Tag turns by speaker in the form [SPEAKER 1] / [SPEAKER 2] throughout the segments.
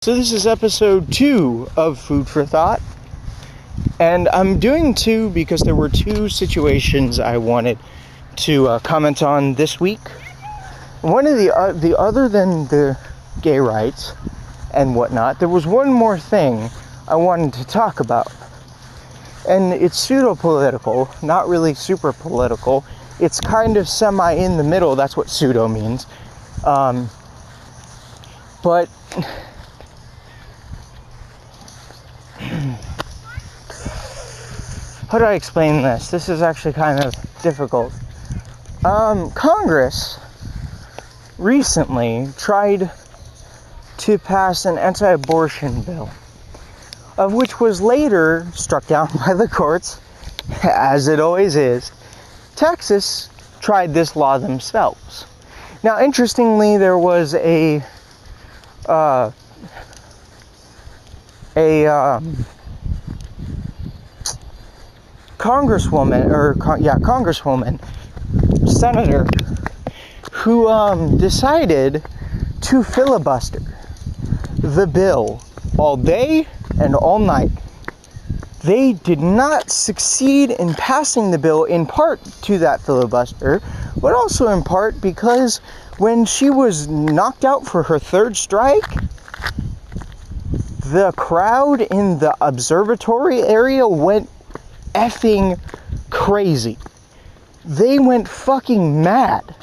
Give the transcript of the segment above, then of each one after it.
[SPEAKER 1] So this is episode 2 of Food for Thought, and I'm doing 2 because there were 2 situations I wanted to comment on this week. One of the other than the gay rights and whatnot, there was one more thing I wanted to talk about, and it's pseudo-political, not really super political. It's kind of semi in the middle. That's what pseudo means, but how do I explain this? This is actually kind of difficult. Congress recently tried to pass an anti-abortion bill, of which was later struck down by the courts, as it always is. Texas tried this law themselves. Now, interestingly, there was a congresswoman, senator, who decided to filibuster the bill all day and all night. They did not succeed in passing the bill, in part to that filibuster, but also in part because when she was knocked out for her third strike, the crowd in the observatory area went effing crazy. They went fucking mad.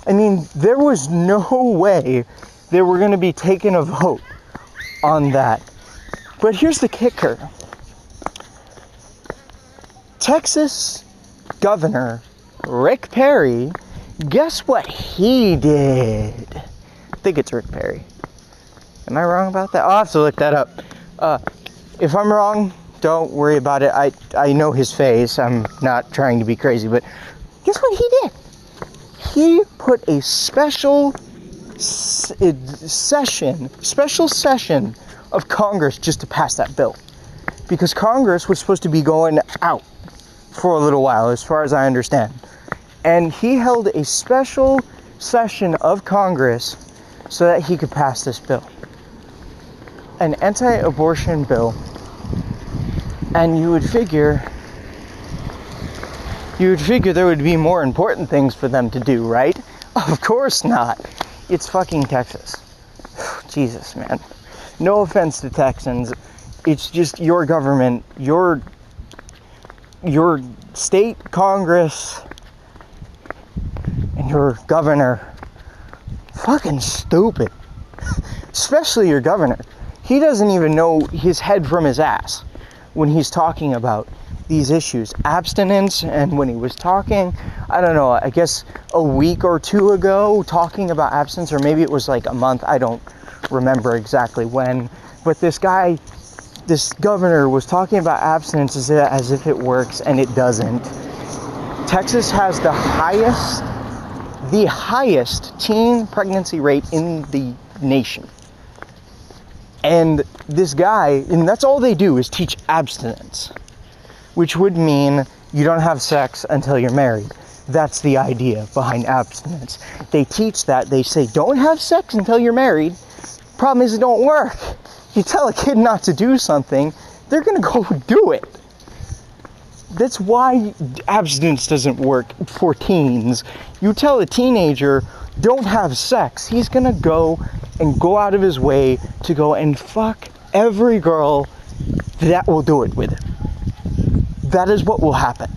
[SPEAKER 1] I mean, there was no way they were going to be taking a vote on that. But here's the kicker. Texas Governor Rick Perry, guess what he did? I think it's Rick Perry. Am I wrong about that? I'll have to look that up. If I'm wrong, don't worry about it. I know his face. I'm not trying to be crazy, but guess what he did? He put a special session of Congress just to pass that bill. Because Congress was supposed to be going out for a little while, as far as I understand. And he held a special session of Congress so that he could pass this bill. An anti-abortion bill. And you would figure there would be more important things for them to do, right? Of course not. It's fucking Texas. Jesus, man. No offense to Texans. It's just your government, your state Congress, and your governor. Fucking stupid. Especially your governor. He doesn't even know his head from his ass when he's talking about these issues. Abstinence, and when he was talking, I don't know, I guess a week or 2 ago, talking about abstinence, or maybe it was like a month, I don't remember exactly when, but this governor was talking about abstinence as if it works, and it doesn't. Texas has the highest teen pregnancy rate in the nation. And this guy, and that's all they do is teach abstinence, which would mean you don't have sex until you're married. That's the idea behind abstinence. They teach that. They say, don't have sex until you're married. Problem is, it don't work. You tell a kid not to do something, they're going to go do it. That's why abstinence doesn't work for teens. You tell a teenager, don't have sex, he's going to go out of his way to go and fuck every girl that will do it with him. That is what will happen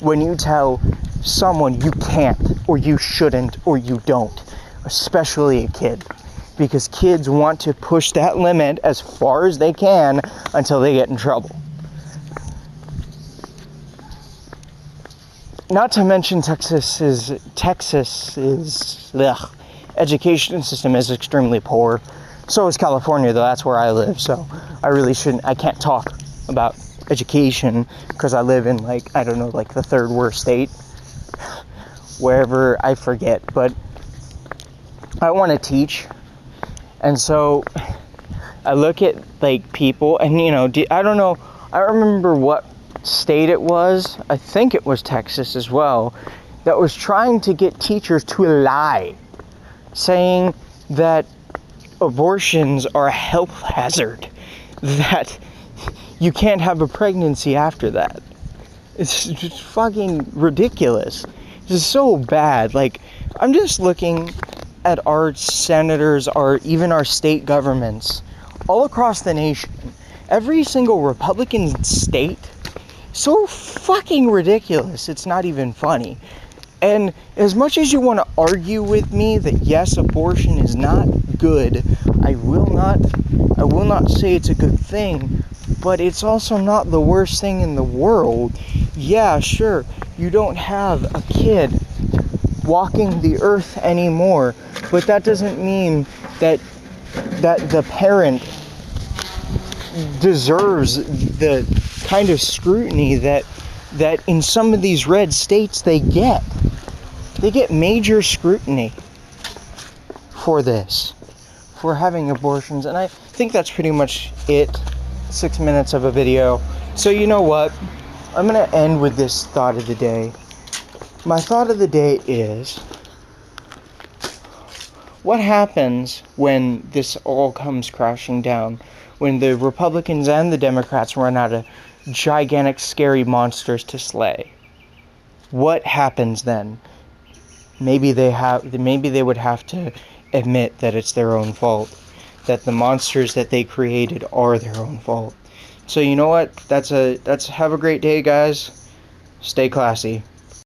[SPEAKER 1] when you tell someone you can't, or you shouldn't, or you don't, especially a kid, because kids want to push that limit as far as they can until they get in trouble. Not to mention Texas's education system is extremely poor. So is California, though. That's where I live. So I can't talk about education because I live in the third worst state. Wherever, I forget. But I want to teach. And so I look at people, and I don't know, I remember what state it was. I think it was Texas as well, that was trying to get teachers to lie, saying that abortions are a health hazard, that you can't have a pregnancy after that. It's just fucking ridiculous. It's so bad. Like, I'm just looking at our senators, even our state governments, all across the nation. Every single Republican state, so fucking ridiculous, it's not even funny. And as much as you want to argue with me that yes, abortion is not good, I will not say it's a good thing, but it's also not the worst thing in the world. Yeah, sure, you don't have a kid walking the earth anymore, but that doesn't mean that the parent deserves the kind of scrutiny that in some of these red states they get. They get major scrutiny for this, for having abortions. And I think that's pretty much it. 6 minutes of a video. So you know what? I'm going to end with this thought of the day. My thought of the day is, what happens when this all comes crashing down? When the Republicans and the Democrats run out of gigantic, scary monsters to slay? What happens then? Maybe they would have to admit that it's their own fault, that the monsters that they created are their own fault. So you know what? That's have a great day, guys. Stay classy.